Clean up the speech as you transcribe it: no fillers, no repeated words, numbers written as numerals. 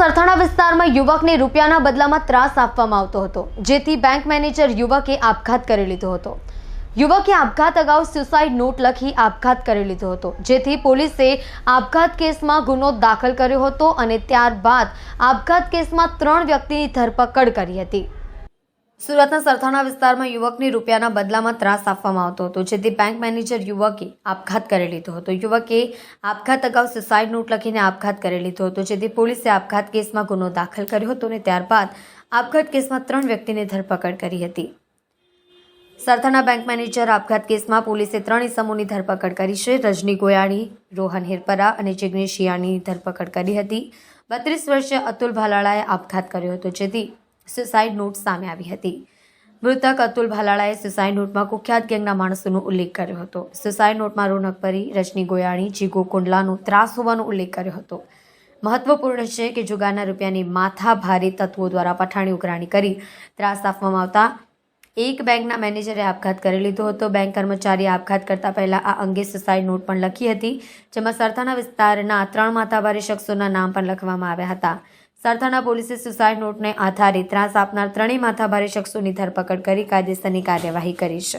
સરથાણા વિસ્તારમાં યુવકને રૂપિયાના બદલામાં ત્રાસ આપવામાં આવતો હતો, જેથી બેંક મેનેજર યુવકે આપઘાત કરી લીધો હતો। યુવકે આપઘાત અગાઉ સુસાઇડ નોટ લખી આપઘાત કરી લીધો હતો, જેથી પોલીસે આપઘાત કેસમાં ગુનો દાખલ કર્યો હતો અને ત્યારબાદ આપઘાત કેસમાં 3 વ્યક્તિની ધરપકડ કરી હતી। સુરતના સરથાણા વિસ્તારમાં યુવકને રૂપિયાના બદલામાં ત્રાસ આપવામાં આવતો હતો, જેથી બેંક મેનેજર યુવકે આપઘાત કરી લીધો હતો। યુવકે આપઘાત અગાઉ સુસાઇડ નોટ લખીને આપઘાત કરી લીધો હતો, જેથી પોલીસે આપઘાત કેસમાં ગુનો દાખલ કર્યો હતો અને ત્યારબાદ આપઘાત કેસમાં 3 વ્યક્તિની ધરપકડ કરી હતી। સરથાણા બેંક મેનેજર આપઘાત કેસમાં પોલીસે 3 ઇસમોની ધરપકડ કરી છે। રજની ગોયાણી, રોહન હિરપરા અને જિગ્નેશ શિયાળની ધરપકડ કરી હતી। 32 વર્ષીય અતુલ ભાલાળાએ આપઘાત કર્યો હતો, જેથી સુસાઇડ નોટ સામે આવી હતી। મૃતક અતુલ ભાલાળાએ સુસાઇડ નોટમાં કુખ્યાત ગેંગના માણસોનો ઉલ્લેખ કર્યો હતો। સુસાઇડ નોટમાં રોનક પરી, રજની ગોયાણી, જીગો કુંડલાનો ત્રાસ હોવાનો ઉલ્લેખ કર્યો હતો। મહત્વપૂર્ણ છે કે જુગારના રૂપિયાની માથાભારે તત્વો દ્વારા પઠાણી ઉઘરાણી કરી ત્રાસ આપવામાં આવતા એક બેંકના મેનેજરે આપઘાત કરી લીધો હતો। બેંક કર્મચારીએ આપઘાત કરતા પહેલા આ અંગે સુસાઇડ નોટ પણ લખી હતી, જેમાં સરથાણા વિસ્તારના 3 માથાભારે શખ્સોના નામ પણ લખવામાં આવ્યા હતા। સરથાણા પોલીસે સુસાઇડ નોટને આધારે ત્રાસ આપનાર 3 માથાભારે શખ્સોની ધરપકડ કરી કાયદેસરની કાર્યવાહી કરી છે।